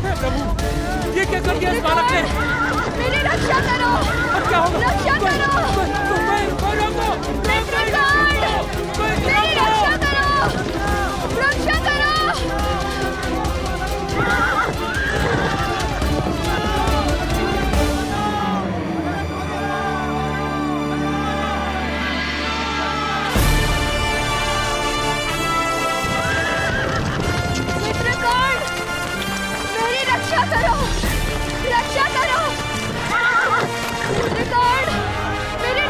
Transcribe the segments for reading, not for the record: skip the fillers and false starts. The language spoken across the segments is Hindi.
हे प्रभु, ये क्या कर दिया इस बालक ने? मेरी रक्षा करो। अब क्या होगा? रक्षा करो। कोई रोको! मेरी रक्षा करो। रक्षा करो। चित्रकूट, मेरी रक्षा करो। रक्षा करो। चित्रकूट, मेरी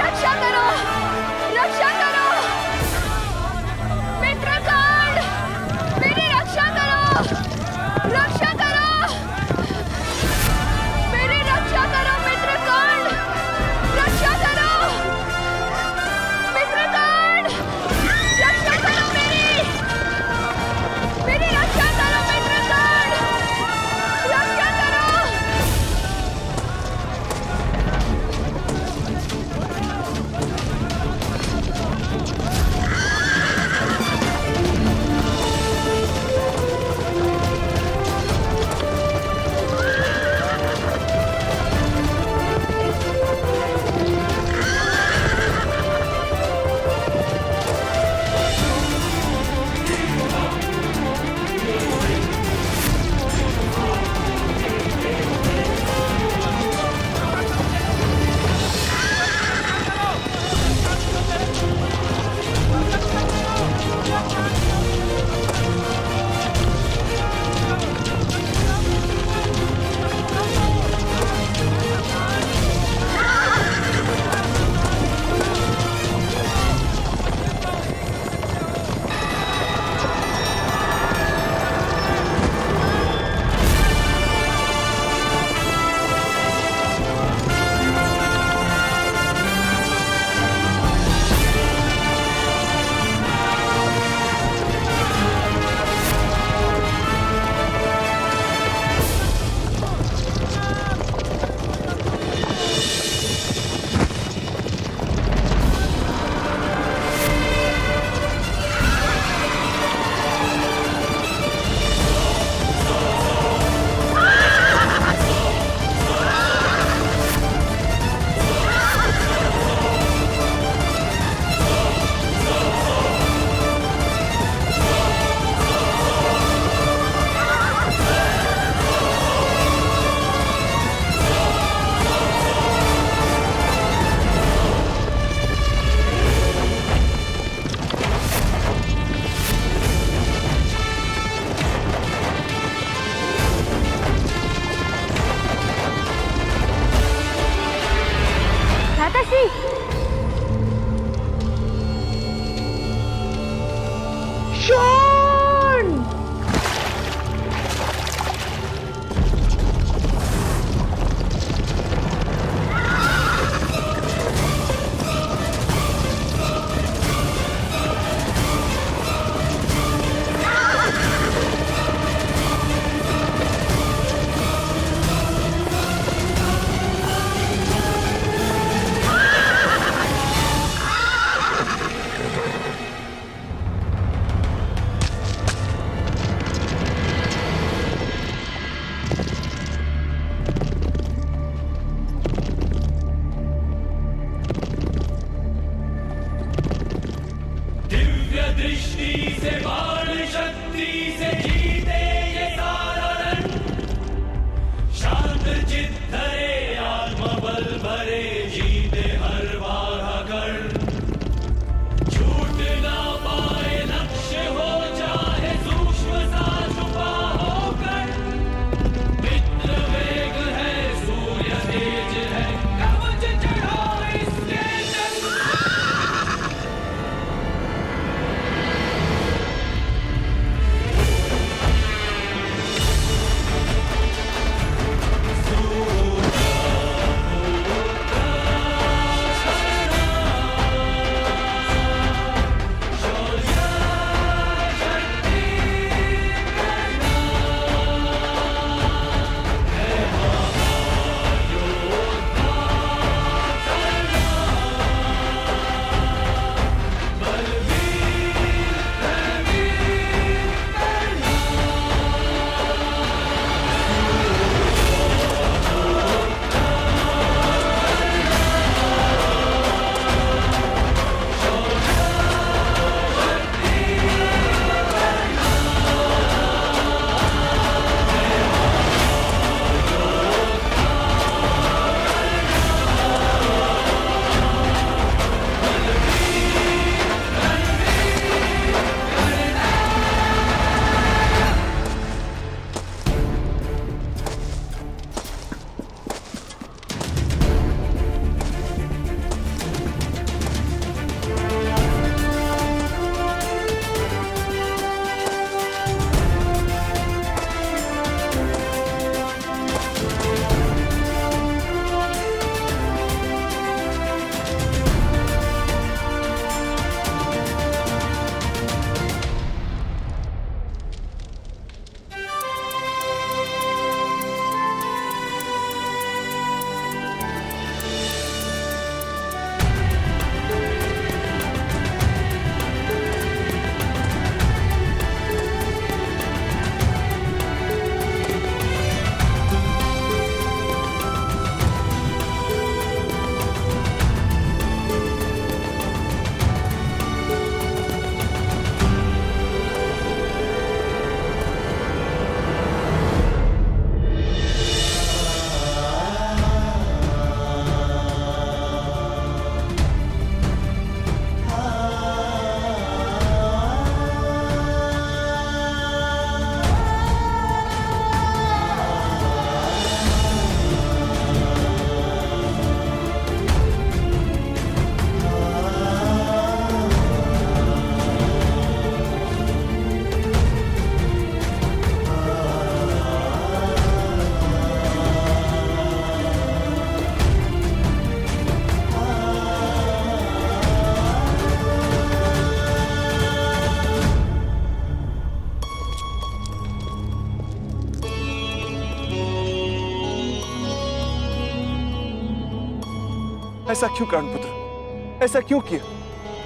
ऐसा क्यों कर्णपुत्र, ऐसा क्यों किया?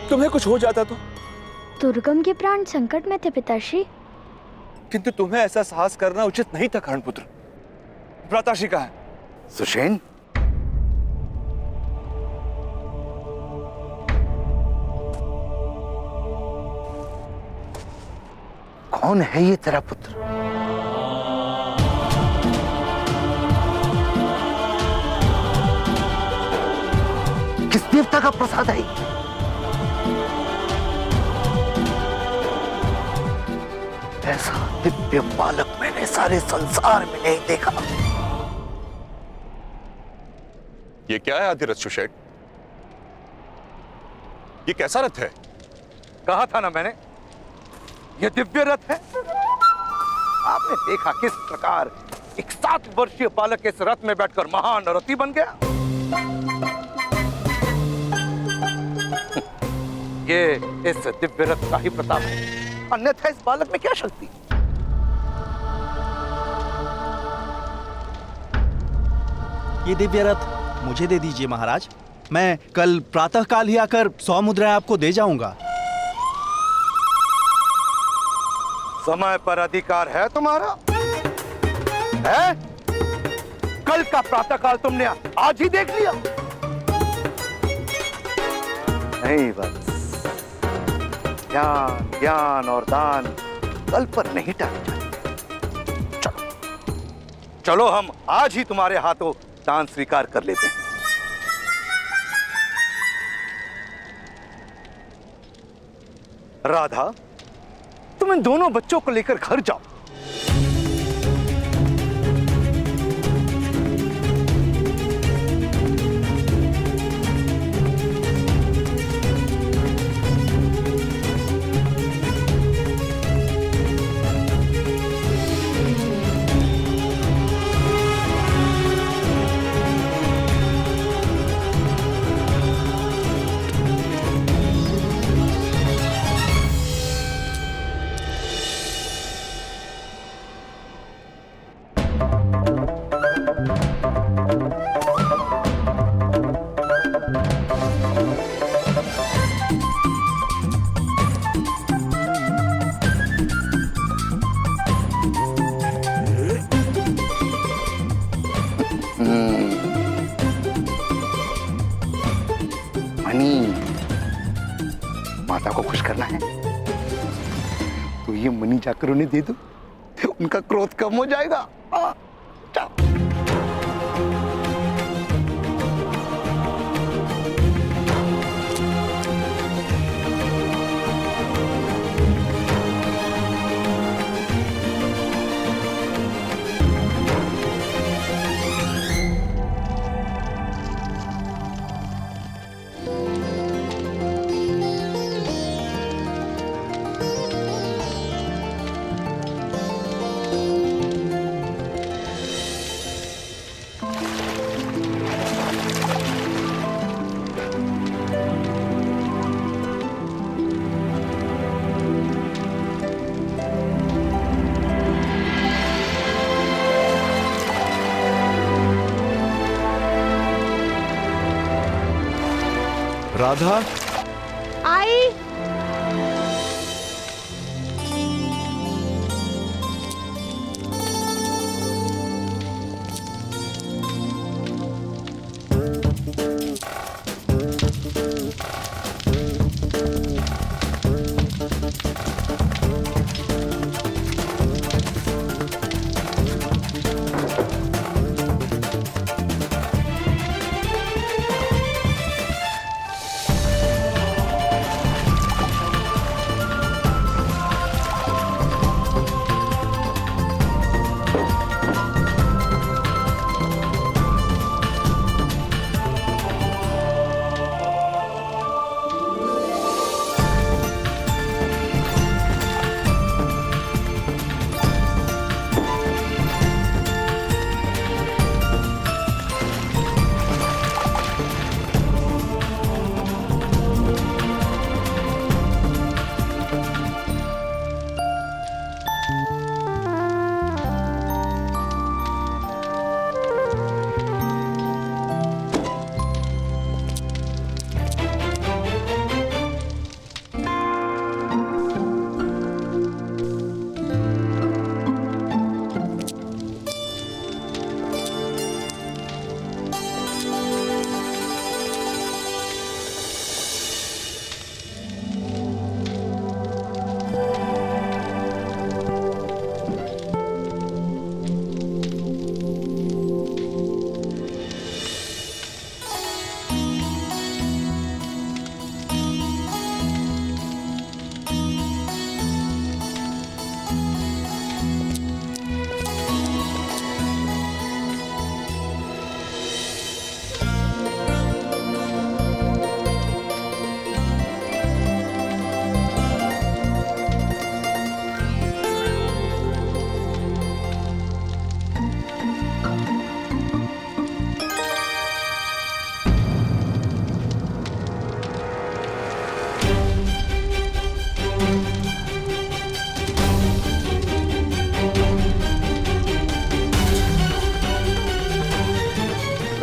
तुम्हें कुछ हो जाता तो? दुर्गम के प्राण संकट में थे पिताश्री। किंतु तुम्हें ऐसा साहस करना उचित नहीं था कर्णपुत्र। भ्राताश्री कहाँ है? सुषेण, कौन है ये तेरा पुत्र? किस देवता का प्रसाद है? ऐसा दिव्य बालक मैंने सारे संसार में नहीं देखा। ये क्या है आदिरथ सुषेण? ये कैसा रथ है? कहा था ना मैंने, यह दिव्य रथ है। आपने देखा किस प्रकार एक 7 वर्षीय बालक इस रथ में बैठकर महान रथी बन गया। ये इस दिव्य रथ का ही प्रताप है, अन्यथा इस बालक में क्या शक्ति? ये दिव्य रथ मुझे दे दीजिए महाराज। मैं कल प्रातः काल ही आकर 100 मुद्राएं आपको दे जाऊंगा। समय पर अधिकार है तुम्हारा? है? कल का प्रातः काल तुमने आज ही देख लिया? नहीं बस, ज्ञान ज्ञान और दान कल पर नहीं टाले जाते। चलो चलो, हम आज ही तुम्हारे हाथों दान स्वीकार कर लेते हैं। राधा, तुम इन दोनों बच्चों को लेकर घर जाओ। माता को खुश करना है तो ये मनी जाकर उन्हें दे दो, उनका क्रोध कम हो जाएगा। जाओ। राधा, आई।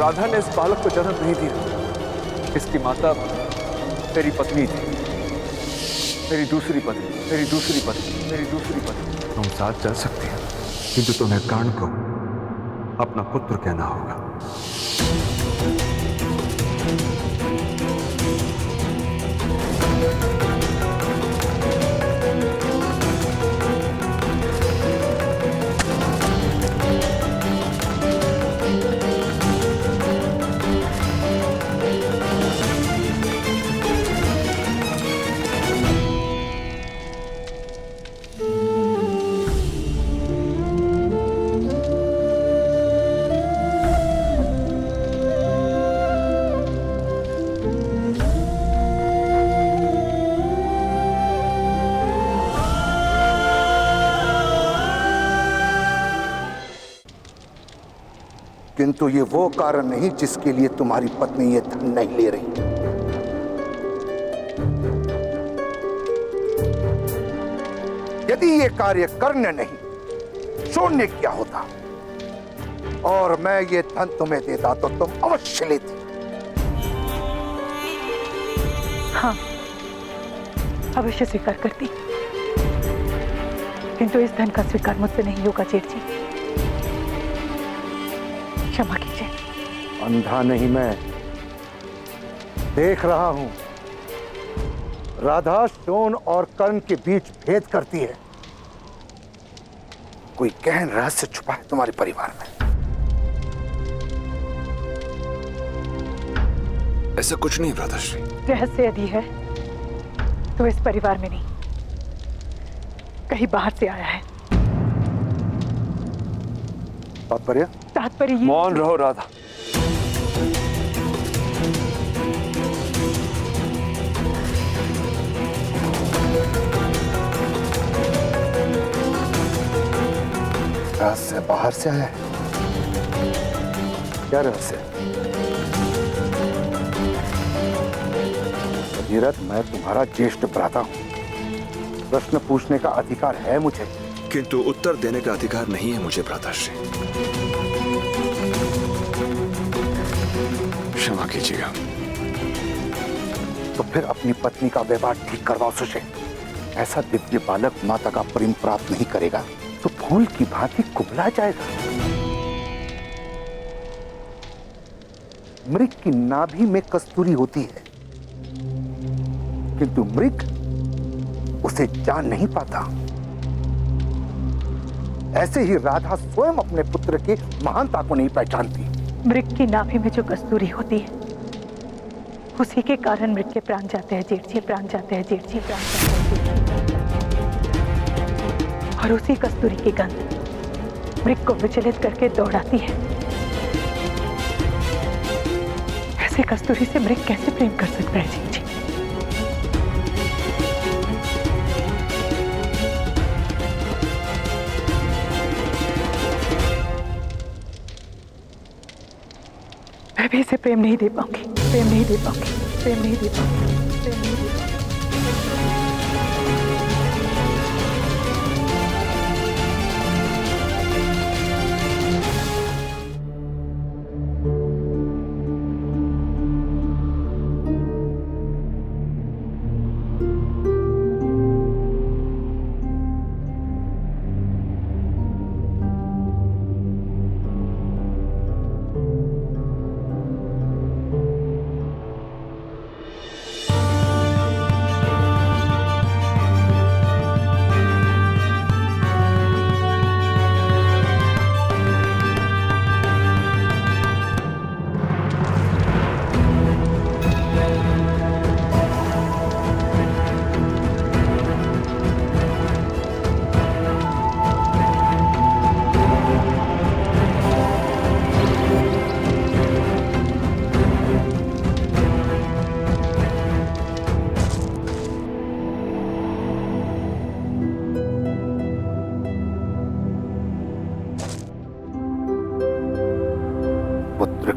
राधा ने इस बालक को जन्म नहीं दिया। इसकी माता तेरी पत्नी थी, मेरी दूसरी पत्नी, मेरी दूसरी पत्नी, मेरी दूसरी पत्नी। तुम साथ जा सकती हो, किंतु तुम्हें कर्ण को अपना पुत्र कहना होगा। किंतु ये वो कारण नहीं जिसके लिए तुम्हारी पत्नी ये धन नहीं ले रही। यदि ये कार्य कर्ण नहीं शून्य किया होता और मैं ये धन तुम्हें देता तो तुम अवश्य लेती। हाँ, अवश्य स्वीकार करती, किंतु इस धन का स्वीकार मुझसे नहीं होगा जेठ जी। क्षमा कीजिए। अंधा नहीं, मैं देख रहा हूं। राधा शोण और कर्ण के बीच भेद करती है। कोई गहन रहस्य छुपा है तुम्हारे परिवार में। ऐसा कुछ नहीं भ्राताश्री। रहस्य यदि है तो इस परिवार में नहीं, कहीं बाहर से आया है। तात्पर्य? तात्पर्य ये मौन रहो राधा। रहस्य बाहर से आया है? क्या रहस्य? भगीरथ, मैं तुम्हारा ज्येष्ठ भ्राता हूं। प्रश्न पूछने का अधिकार है मुझे, किंतु उत्तर देने का अधिकार नहीं है मुझे भ्राताश्री। क्षमा कीजिएगा। तो फिर अपनी पत्नी का व्यवहार ठीक करवाओ सुशेन। ऐसा दिव्य बालक माता का प्रेम प्राप्त नहीं करेगा तो फूल की भांति कुबला जाएगा। मृग की नाभि में कस्तूरी होती है, किंतु मृग उसे जान नहीं पाता। ऐसे ही राधा स्वयं अपने पुत्र की महानता को नहीं पहचानती। मृग की नाभि में जो कस्तूरी होती है, उसी के कारण मृग के प्राण जाते हैं जेठ जी, प्राण जाते हैं जेठ जी, प्राण जाते हैं। और उसी कस्तूरी की गंध मृग को विचलित करके दौड़ाती है। ऐसे कस्तूरी से मृग कैसे प्रेम कर सकता है जेठ जी? मैं भी इसे प्रेम नहीं दे पाऊंगी, प्रेम नहीं दे पाऊंगी, प्रेम नहीं दे पाऊंगी, प्रेम नहीं दे पाऊंगी।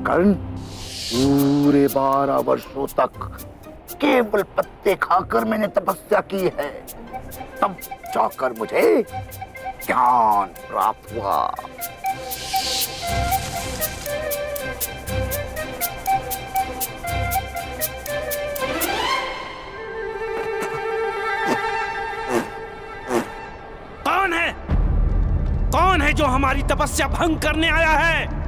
कर्ण पूरे 12 वर्षों तक केवल पत्ते खाकर मैंने तपस्या की है, तब जाकर मुझे ज्ञान प्राप्त हुआ। है जो हमारी तपस्या भंग करने आया है?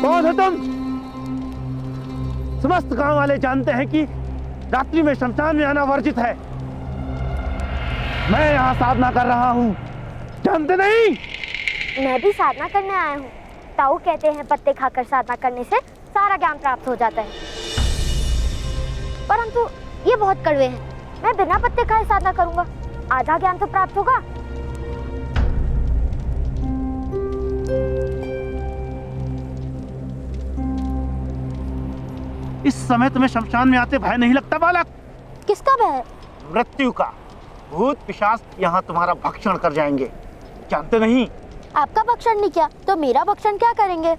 कौन हो तुम? समस्त गांव वाले जानते हैं कि रात्रि में शमशान में आना वर्जित है। मैं यहाँ साधना कर रहा हूँ, जानते नहीं? मैं भी साधना करने आया हूँ। ताऊ कहते हैं पत्ते खाकर साधना करने से सारा ज्ञान प्राप्त हो जाता है, परंतु ये बहुत कड़वे हैं। मैं बिना पत्ते खाए साधना करूंगा, आधा ज्ञान तो प्राप्त होगा। इस समय तुम्हें शमशान में आते भय नहीं लगता बालक? किसका भय? मृत्यु का। भूत पिशाच यहाँ तुम्हारा भक्षण कर जाएंगे, जानते नहीं? आपका भक्षण नहीं किया तो मेरा भक्षण क्या करेंगे?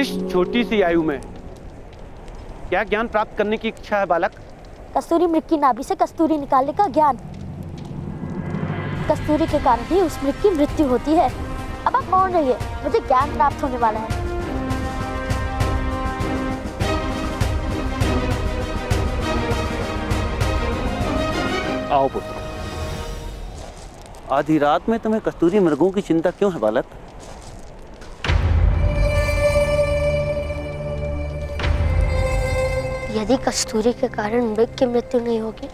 इस छोटी सी आयु में क्या ज्ञान प्राप्त करने की इच्छा है बालक? कस्तूरी मृग की नाभि से कस्तूरी निकालने का ज्ञान। कस्तूरी के कारण ही उस मृग की मृत्यु होती है। अब आप मौन रहिए, मुझे ज्ञान प्राप्त होने वाला है। आओ पुत्र। आधी रात में तुम्हें कस्तूरी मृगों की चिंता क्यों है बालक? यदि कस्तूरी के कारण मृग की मृत्यु नहीं होगी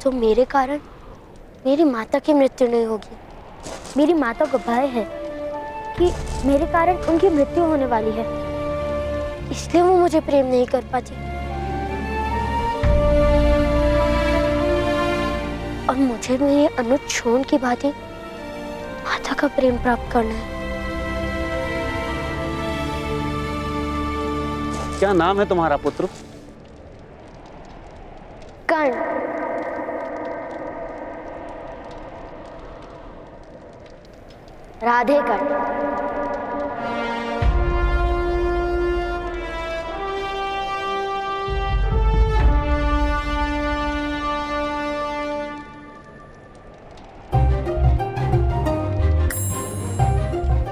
तो मेरे कारण मेरी माता की मृत्यु नहीं होगी। मेरी माता को भय है कि मेरे कारण उनकी मृत्यु होने वाली है, इसलिए वो मुझे प्रेम नहीं कर पाती। और मुझे मेरे अनुज छोन की भांति माता का प्रेम प्राप्त करना है। क्या नाम है तुम्हारा पुत्र? कर्ण। राधे कर्ण।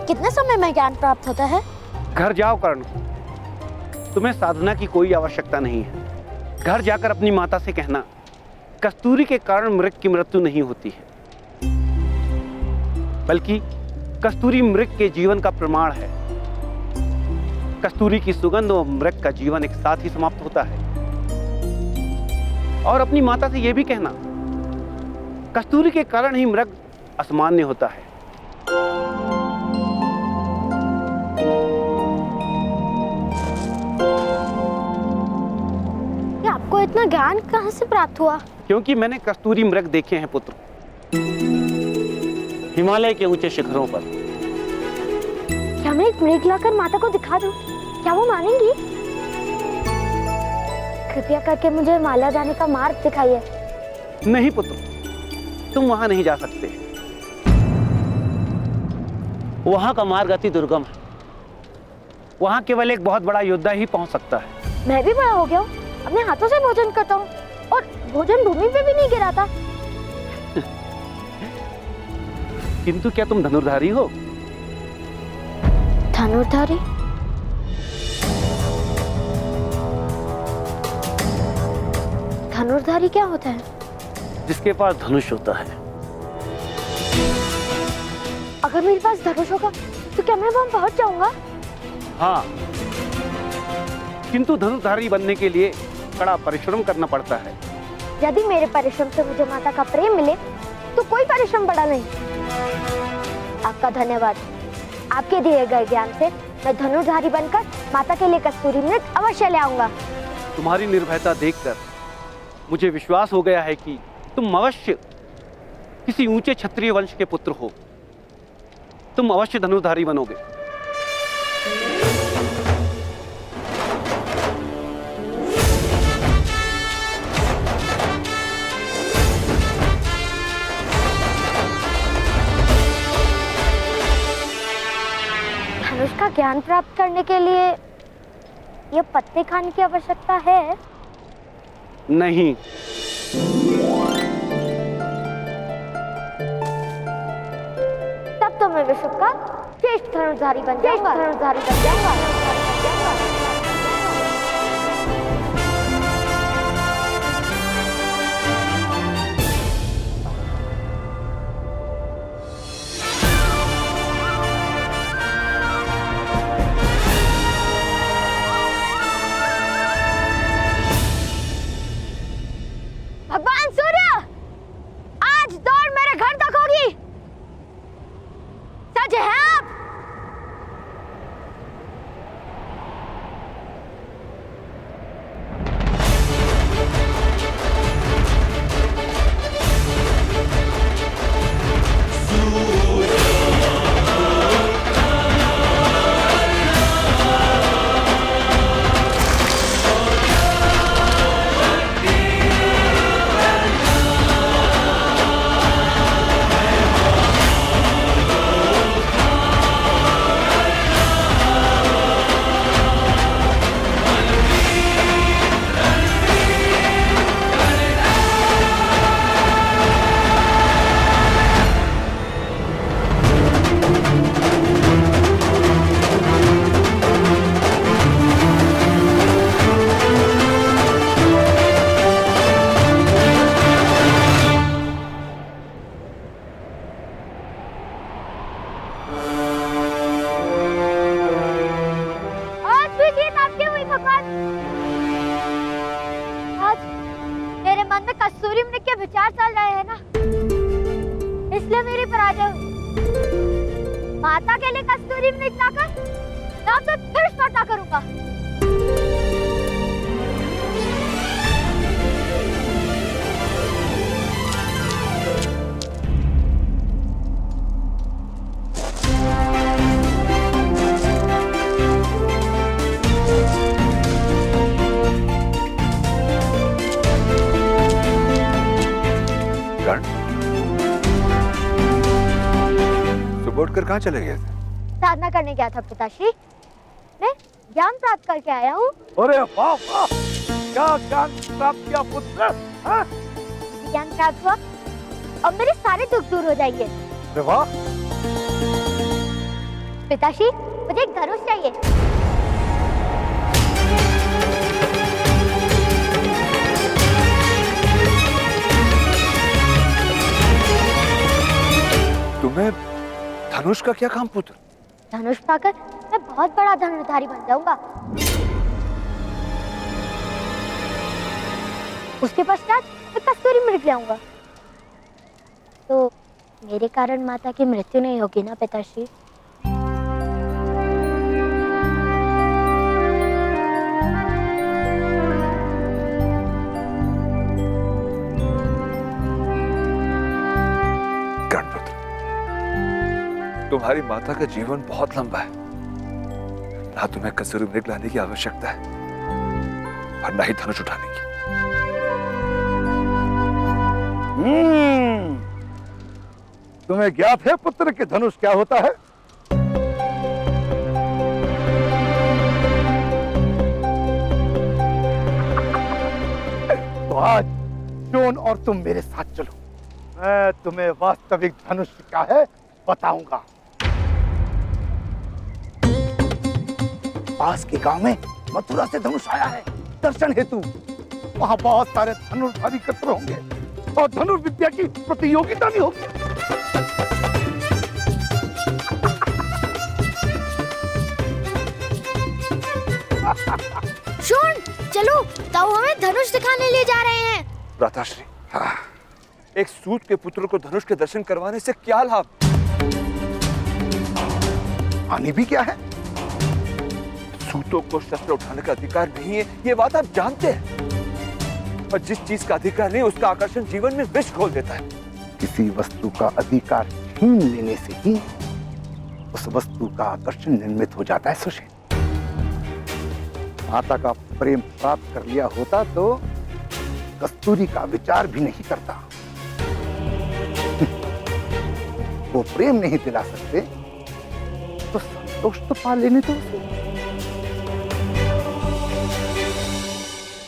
कितने समय में ज्ञान प्राप्त होता है? घर जाओ कर्ण, तुम्हें साधना की कोई आवश्यकता नहीं है। घर जाकर अपनी माता से कहना कस्तूरी के कारण मृग की मृत्यु नहीं होती है, बल्कि कस्तूरी मृग के जीवन का प्रमाण है। कस्तूरी की सुगंध और मृग का जीवन एक साथ ही समाप्त होता है। और अपनी माता से यह भी कहना कस्तूरी के कारण ही मृग असामान्य होता है। आपको इतना ज्ञान कहां से प्राप्त हुआ? क्योंकि मैंने कस्तूरी मृग देखे हैं पुत्र, हिमालय के ऊंचे शिखरों पर। क्या मैं एक मृग लाकर माता को दिखा दूं? क्या वो मानेंगी? कृपया करके मुझे माला जाने का मार्ग दिखाइए। नहीं पुत्र, तुम वहां नहीं जा सकते। वहां का मार्ग अति दुर्गम है। वहां केवल एक बहुत बड़ा योद्धा ही पहुंच सकता है। मैं भी बड़ा हो गया हूँ, अपने हाथों से भोजन करता हूँ और भोजन भूमि पे भी नहीं गिराता। किंतु क्या तुम धनुर्धारी हो? धनुर्धारी? धनुर्धारी क्या होता है? जिसके पास धनुष होता है। अगर मेरे पास धनुष होगा तो क्या मैं वहां पहुंच जाऊंगा? हाँ, किंतु धनुर्धारी बनने के लिए कड़ा परिश्रम करना पड़ता है। यदि मेरे परिश्रम से मुझे माता का प्रेम मिले तो कोई परिश्रम बड़ा नहीं। आपका धन्यवाद। आपके दिए गए ज्ञान से मैं धनुर्धारी बनकर माता के लिए कस्तूरी मृग अवश्य ले आऊंगा। तुम्हारी निर्भयता देखकर मुझे विश्वास हो गया है कि तुम अवश्य किसी ऊंचे क्षत्रिय वंश के पुत्र हो। तुम अवश्य धनुर्धारी बनोगे। धनुष का ज्ञान प्राप्त करने के लिए ये पत्ते खाने की आवश्यकता है? नहीं, तब तो मैं विश्व का श्रेष्ठ धनुर्धारी बन जाऊंगा। भगवान सूर्य, आज दौड़ मेरे घर तक होगी। सज हैं आप? आज मेरे मन में कस्तूरी मृग के विचार चल रहे हैं ना, इसलिए मेरी पराजय हुई। माता के लिए कस्तूरी मृग लाकर मैं आपसे फिर स्पर्धा करूंगा। सुबह उठकर कहाँ चले गए थे? साधना करने गया था पिताश्री। मैं ज्ञान प्राप्त करके आया हूँ। अरे वाह वाह, क्या ज्ञान प्राप्त किया पुत्र? हाँ? ज्ञान प्राप्त हुआ और मेरे सारे दुख दूर हो जाएंगे। अरे वाह। पिताश्री, मुझे एक धनुष चाहिए। तुम्हें धनुष का क्या काम पुत्र? धनुष पाकर मैं बहुत बड़ा धनुर्धारी बन जाऊंगा। उसके पश्चात मैं कस्तूरी मृग लाऊंगा, तो मेरे कारण माता की मृत्यु नहीं होगी ना पिताश्री? गणपुत्र, तुम्हारी माता का जीवन बहुत लंबा है। ना तुम्हें कस्तूरी मृग लाने की आवश्यकता है और ना ही धनुष उठाने की। तुम्हें ज्ञात है पुत्र कि धनुष क्या होता है? तो आज जोन और तुम मेरे साथ चलो, मैं तुम्हें वास्तविक धनुष क्या है बताऊंगा। पास के गांव में मथुरा से धनुष आया है दर्शन हेतु। वहां बहुत सारे धनुर्धारी एकत्र होंगे और धनुर्विद्या की प्रतियोगिता भी होगी। शून, चलो, ताऊ हमें धनुष दिखाने ले जा रहे हैं। भ्राताश्री, हाँ, एक सूत के पुत्र को धनुष के दर्शन करवाने से क्या लाभ? हानि भी क्या है? सूतों को शस्त्र उठाने का अधिकार नहीं है, ये बात आप जानते हैं। और जिस चीज का अधिकार नहीं, उसका आकर्षण जीवन में विष घोल देता है। किसी वस्तु का अधिकार छीन लेने से ही उस वस्तु का आकर्षण निर्मित हो जाता है सुशील। माता का प्रेम प्राप्त कर लिया होता तो कस्तूरी का विचार भी नहीं करता। वो प्रेम नहीं दिला सकते तो संतोष तो पा लेने दो उसे।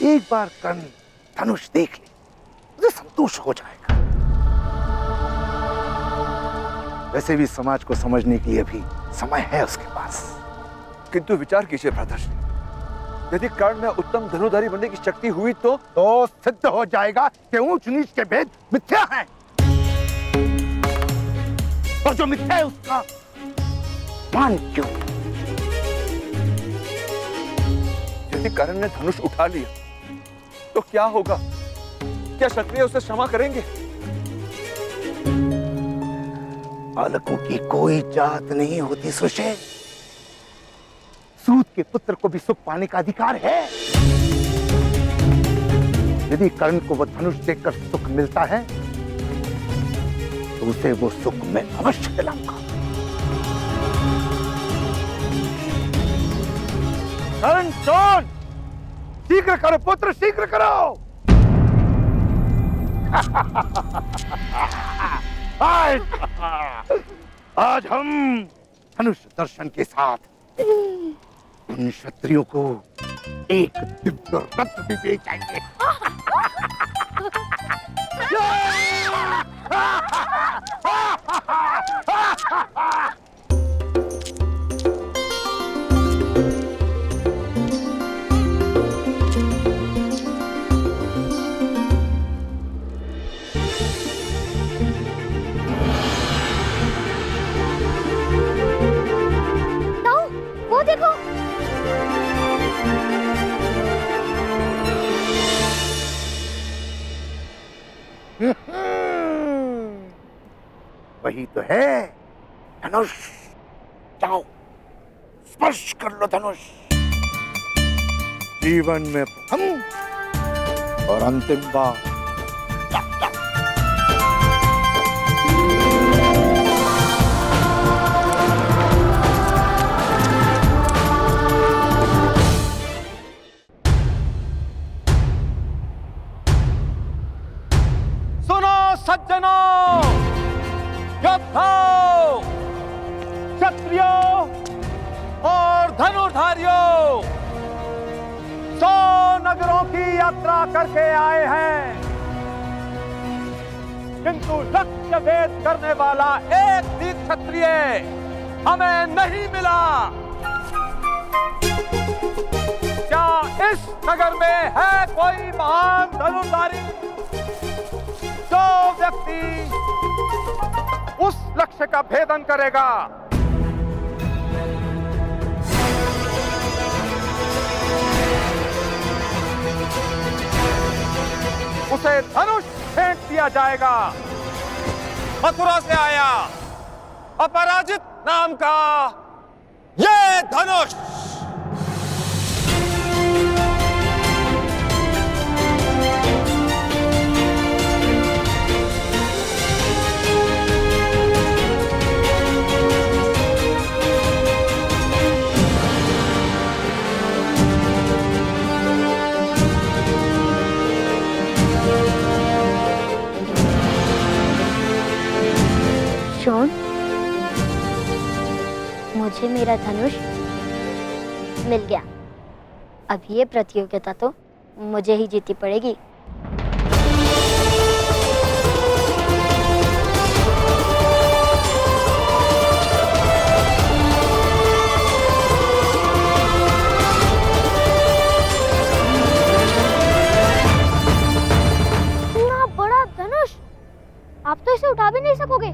एक बार कर्ण धनुष देख ले, उसे संतोष हो जाएगा। वैसे भी समाज को समझने के लिए भी समय है उसके पास। किंतु विचार कीजिए भ्राताश्री, यदि कर्ण में उत्तम धनुधारी बनने की शक्ति हुई तो सिद्ध हो जाएगा कि ऊंच नीच के भेद मिथ्या हैं, और जो मिथ्या है उसका मान क्यों? यदि कर्ण ने धनुष उठा लिया तो क्या होगा? क्या क्षत्रिय उसे क्षमा करेंगे? बालकों की कोई जात नहीं होती सुशेल। सूत के पुत्र को भी सुख पाने का अधिकार है। यदि कर्ण को वह धनुष देखकर सुख मिलता है तो उसे वो सुख मैं अवश्य दिलाऊंगा। कर्ण सुन, शीघ्र करो पुत्र, शीघ्र करो। आज हम धनुष दर्शन के साथ उन क्षत्रियों को एक दिव्य रत्न भी बेचेंगे। वो देखो, वही तो है धनुष। जाओ स्पर्श कर लो धनुष। जीवन में प्रथम और अंतिम बार। सज्जनों, योद्धाओं, क्षत्रियों और धनुर्धारियों, 100 नगरों की यात्रा करके आए हैं, किंतु लक्ष्य भेद करने वाला एक भी क्षत्रिय हमें नहीं मिला। क्या इस नगर में है कोई महान धनुर्धारी जो व्यक्ति उस लक्ष्य का भेदन करेगा? उसे धनुष फेंक दिया जाएगा। मथुरा से आया अपराजित नाम का ये धनुष शोन, मुझे मेरा धनुष मिल गया। अब ये प्रतियोगिता तो मुझे ही जीतनी पड़ेगी। इतना बड़ा धनुष, आप तो इसे उठा भी नहीं सकोगे।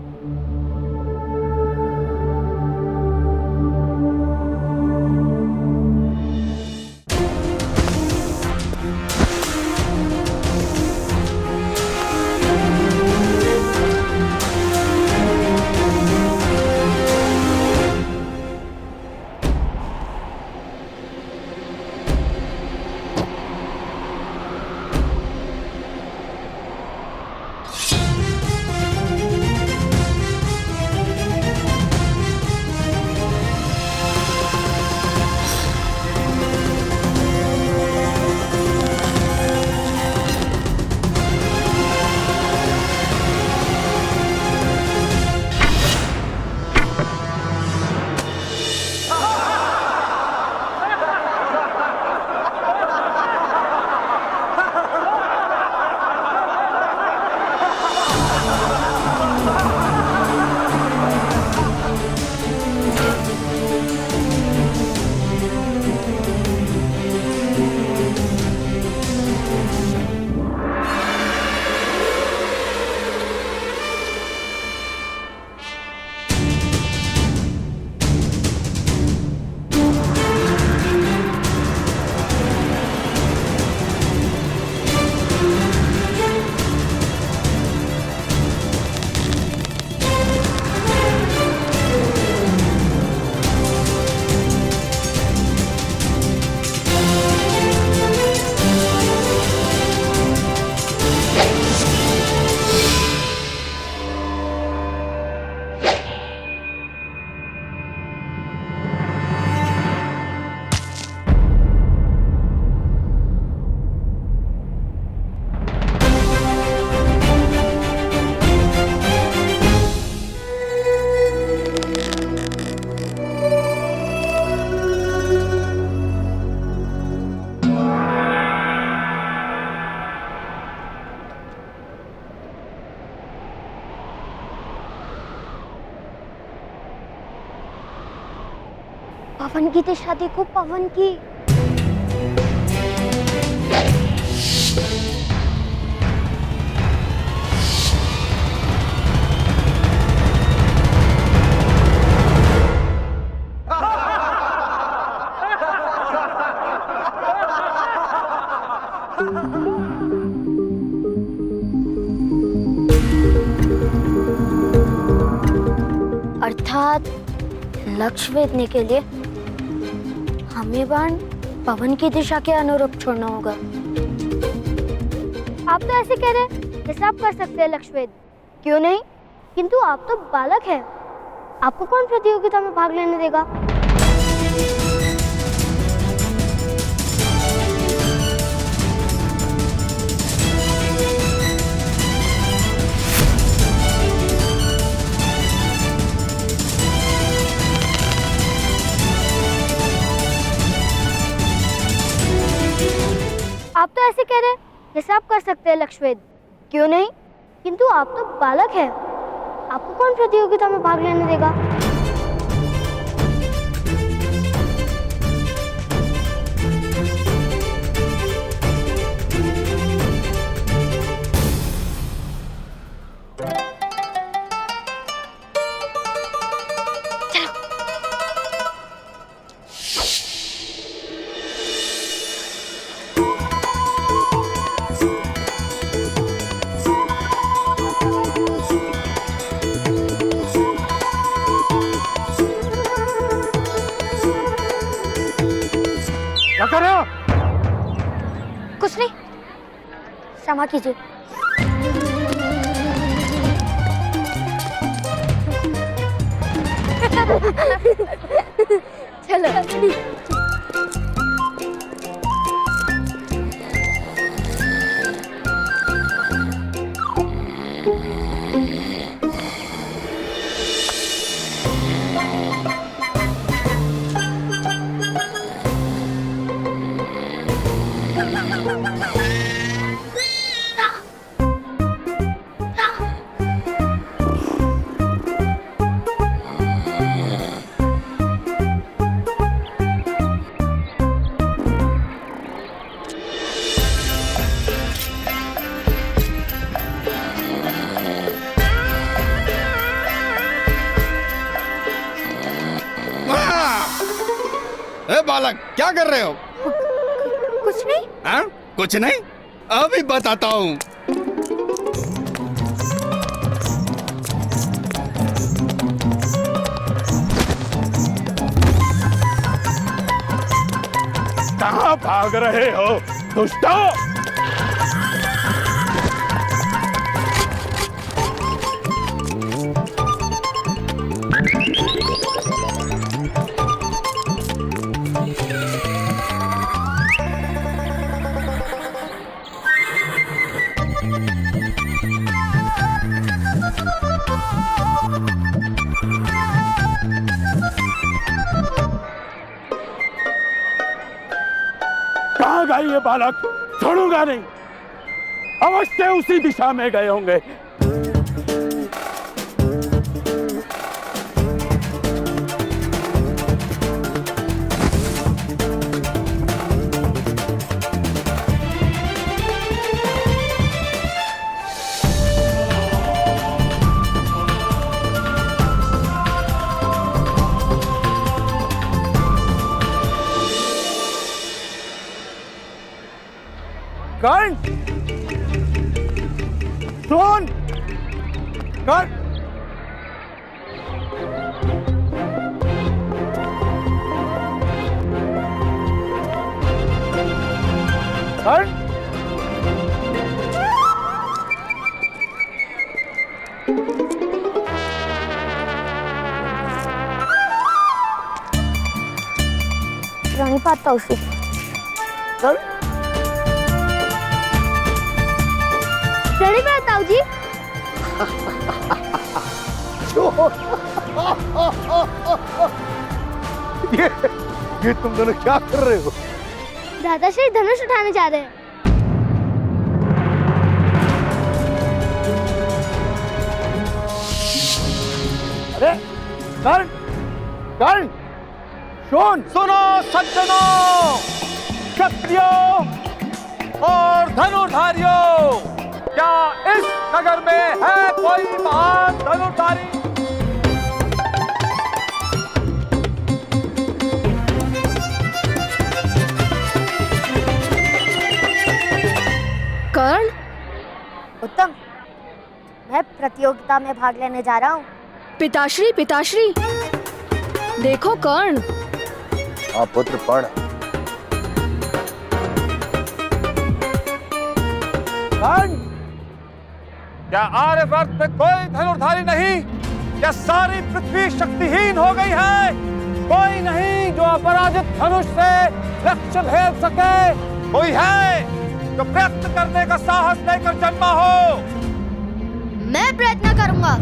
पवन की थी शादी को, पवन की। अर्थात लक्ष्य वेधने के लिए हमें बाण पवन की दिशा के अनुरूप छोड़ना होगा। आप तो ऐसे कह रहे हैं जैसे आप कर सकते हैं लक्ष्य वेध। क्यों नहीं? किंतु आप तो बालक हैं। आपको कौन प्रतियोगिता में भाग लेने देगा? आप तो ऐसे कह रहे हैं जैसे आप कर सकते हैं लक्ष्य वेध। क्यों नहीं? किंतु आप तो बालक हैं। आपको कौन प्रतियोगिता में भाग लेने देगा? क्या कर रहे हो? कुछ नहीं, क्षमा कीजिए। चलो। ए बालक, क्या कर रहे हो? कुछ नहीं। हाँ? कुछ नहीं? अभी बताता हूँ। कहाँ भाग रहे हो दुष्टों? कहाँ गए ये बालक? छोड़ूंगा नहीं। अवश्य उसी दिशा में गए होंगे। कर्ण, सुन, कर्ण, कर्ण, रानी पाता उसे। कर्ण, रेडी में ताऊ जी। ये तुम दोनों क्या कर रहे हो? दादाश्री धनुष उठाने जा रहे हैं। अरे कर्ण, कर्ण, सुनो सज्जनों, क्षत्रियों और धनुर्धारियों, क्या इस नगर में है कोई महान धनुर्धारी? कर्ण, उत्तम, मैं प्रतियोगिता में भाग लेने जा रहा हूँ। पिताश्री, पिताश्री, देखो कर्ण। हाँ पुत्र, पढ़। क्या आर्यवर्त में कोई धनुर्धारी नहीं? क्या सारी पृथ्वी शक्तिहीन हो गई है? कोई नहीं जो अपराजित धनुष से लक्ष्य भेद सके? कोई है जो प्रयत्न करने का साहस लेकर जन्मा हो? मैं प्रयत्न करूंगा।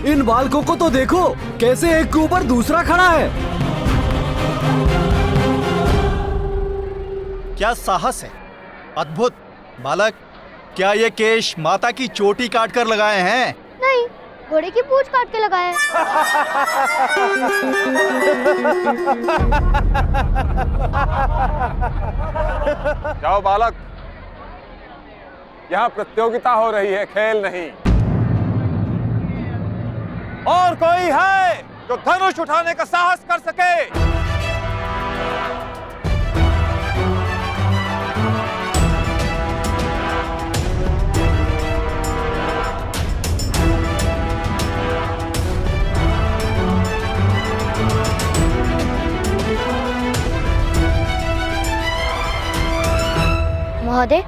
इन बालकों को तो देखो, कैसे एक के ऊपर दूसरा खड़ा है। क्या साहस है, अद्भुत। बालक, क्या ये केश माता की चोटी काट कर लगाए हैं? नहीं, घोड़े की पूंछ काट के लगाया है। जाओ बालक, यहाँ प्रतियोगिता हो रही है, खेल नहीं। और कोई है जो धनुष उठाने का साहस कर सके? महोदय,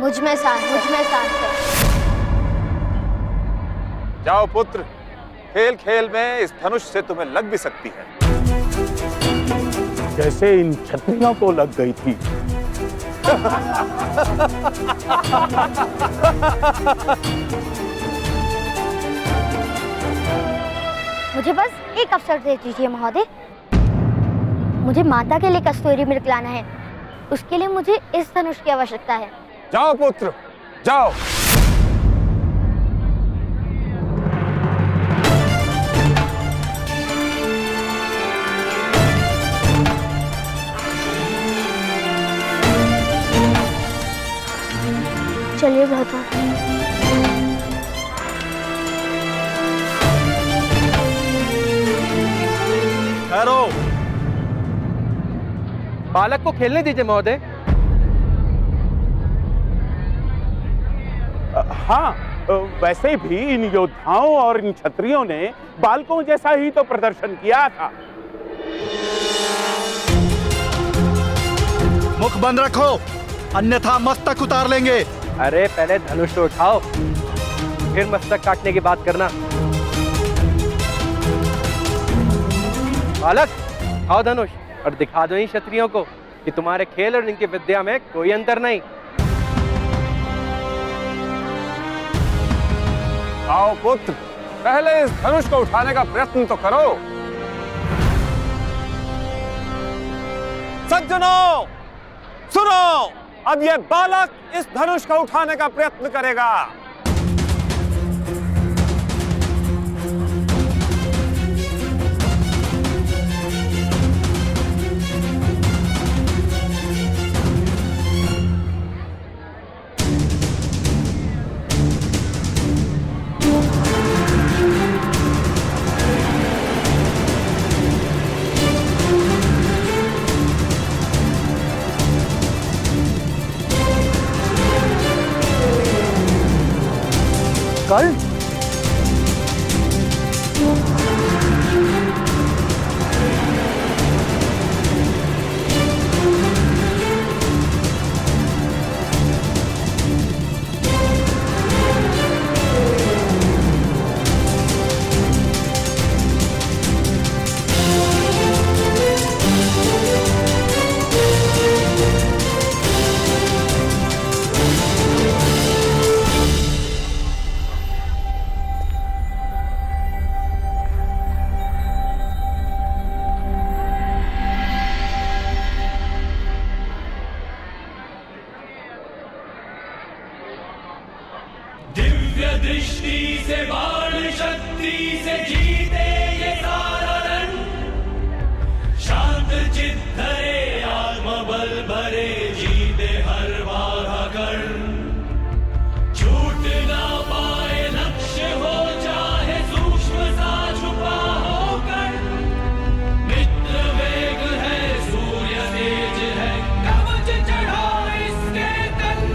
मुझ में साहस है। जाओ पुत्र, खेल खेल में इस धनुष से तुम्हें लग भी सकती है, जैसे इन क्षत्रियों को लग गई थी। मुझे बस एक अवसर दे दीजिए महोदय। मुझे माता के लिए कस्तूरी मृग लाना है। उसके लिए मुझे इस धनुष की आवश्यकता है। जाओ पुत्र, जाओ। चलिए भ्राता। ठहरो। बालक को खेलने दीजिए महोदय। हाँ, वैसे भी इन योद्धाओं और इन क्षत्रियों ने बालकों जैसा ही तो प्रदर्शन किया था। मुख बंद रखो, अन्यथा मस्तक उतार लेंगे। अरे पहले धनुष तो उठाओ, फिर मस्तक काटने की बात करना। बालक, उठाओ धनुष और दिखा दो इन क्षत्रियों को कि तुम्हारे खेल और इनकी विद्या में कोई अंतर नहीं। आओ पुत्र, पहले इस धनुष को उठाने का प्रयत्न तो करो। सज्जनों, सुनो, अब यह बालक इस धनुष को उठाने का प्रयत्न करेगा। कर्ण, दिव्य दृष्टि से बाण शक्ति से जीते ये सारा रण, शांत चित धरे आत्मबल भरे जीते हर बाधा कर, छूट ना पाए लक्ष्य हो चाहे सूक्ष्म सा छुपा होकर, मित्र वेग है सूर्य तेज है कवच चढ़ा इसके तन।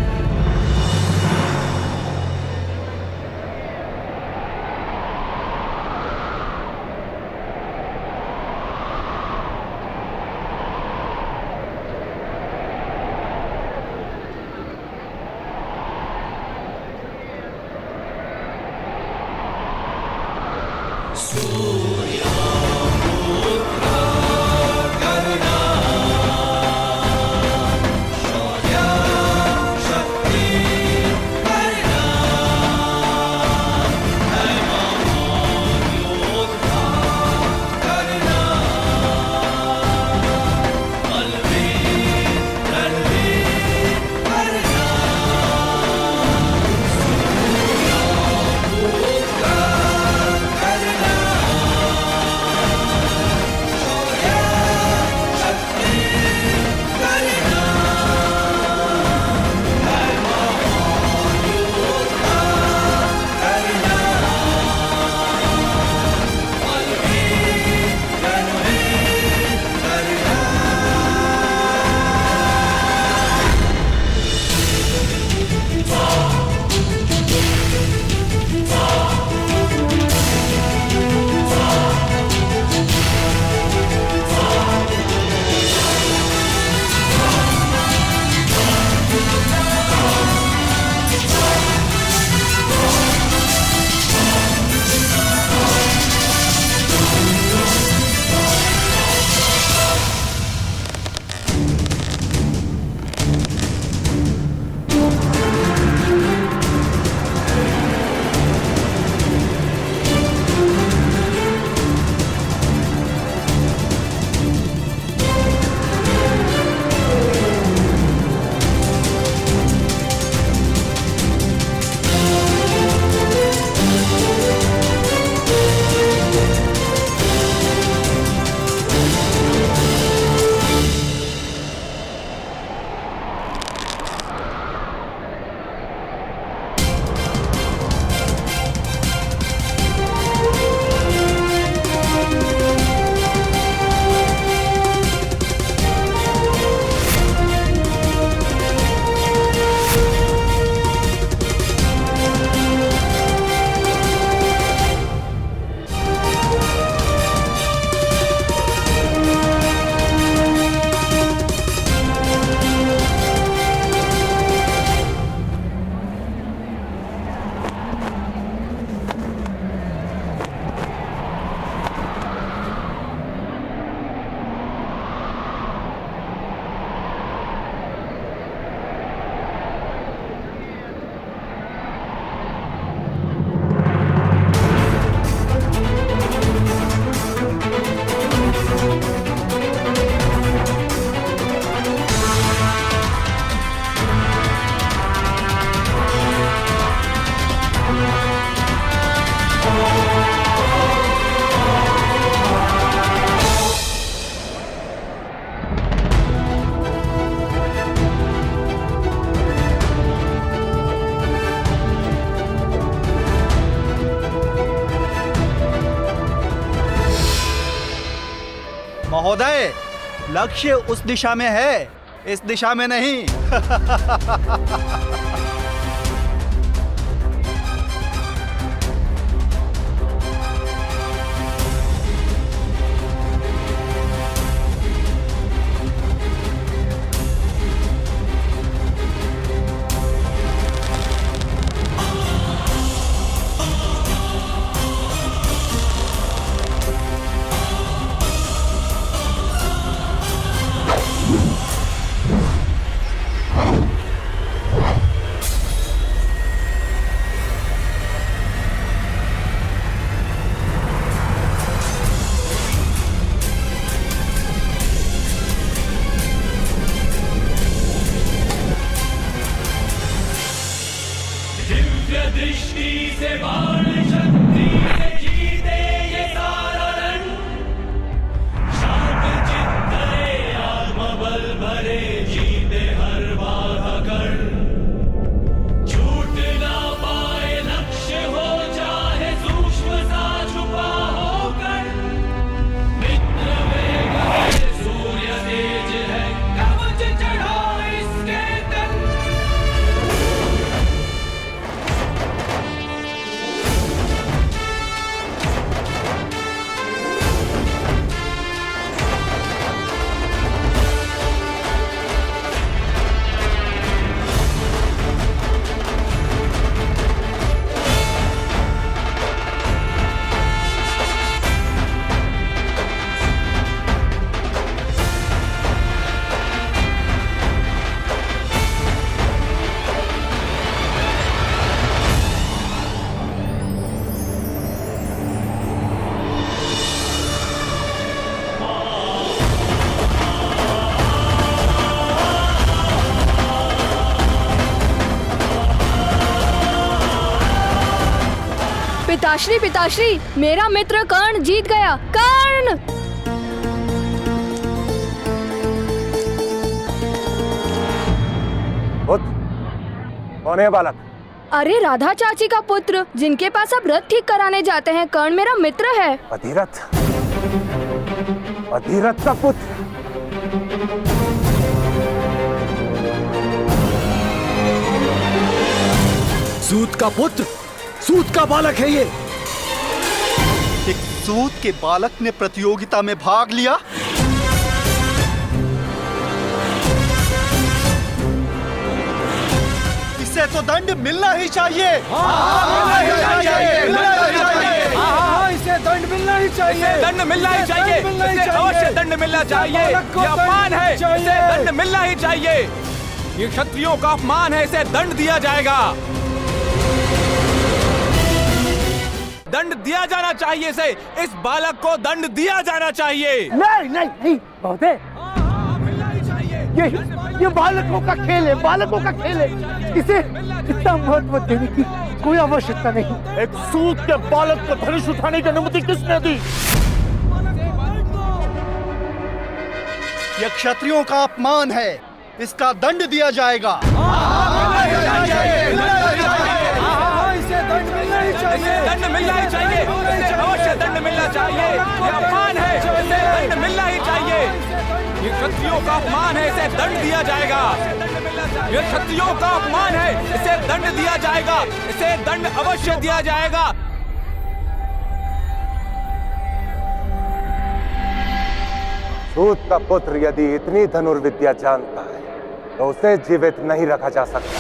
महोदय, लक्ष्य उस दिशा में है, इस दिशा में नहीं। दृष्टि से बाण शक्ति से जीते ये सारा रण शांत चित्त धरे आत्मबल भरे जीते हर बाधा कण छूट ना पाए लक्ष्य हो चाहे सूक्ष्म सा छुपा हो कण मित्र वेग है सूर्य तेज है कवच चढ़ा इसके तन पिताश्री पिताश्री, मेरा मित्र कर्ण जीत गया। कर्ण! कौन है बालक? अरे राधा चाची का पुत्र, जिनके पास आप रथ ठीक कराने जाते हैं। कर्ण मेरा मित्र है। अधिरथ? अधिरथ का पुत्र? सूत का पुत्र, सूत का बालक है ये। एक सूत के बालक ने प्रतियोगिता में भाग लिया। इसे तो दंड मिलना ही चाहिए। इसे दंड मिलना ही चाहिए। दंड मिलना ही चाहिए। इसे अवश्य दंड मिलना चाहिए। ये अपमान है, इसे दंड मिलना ही चाहिए। ये क्षत्रियों का अपमान है, इसे दंड दिया जाएगा। दंड दिया जाना चाहिए इसे। इस बालक को दंड दिया जाना चाहिए। नहीं नहीं नहीं बहुते, ये बालकों का खेल है, बालकों का खेल है। इसे इतना महत्व देने की कोई आवश्यकता नहीं। एक सूत के बालक को धनुष उठाने की अनुमति किसने दी? यह क्षत्रियों का अपमान है, इसका दंड दिया जाएगा। इसे दंड मिलना ही चाहिए। दंड मिलना ही चाहिए। इसे अवश्य दंड मिलना चाहिए। ये अपमान है, इसे दंड मिलना ही चाहिए। ये क्षत्रियों का अपमान है, इसे दंड दिया जाएगा। ये क्षत्रियों का अपमान है, इसे दंड दिया जाएगा। इसे दंड अवश्य दिया जाएगा। सूत का पुत्र यदि इतनी धनुर्विद्या जानता है तो उसे जीवित नहीं रखा जा सकता।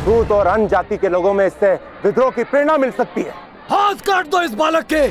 सूत और अन्य जाति के लोगों में इससे विद्रोह की प्रेरणा मिल सकती है। हाथ काट दो इस बालक के।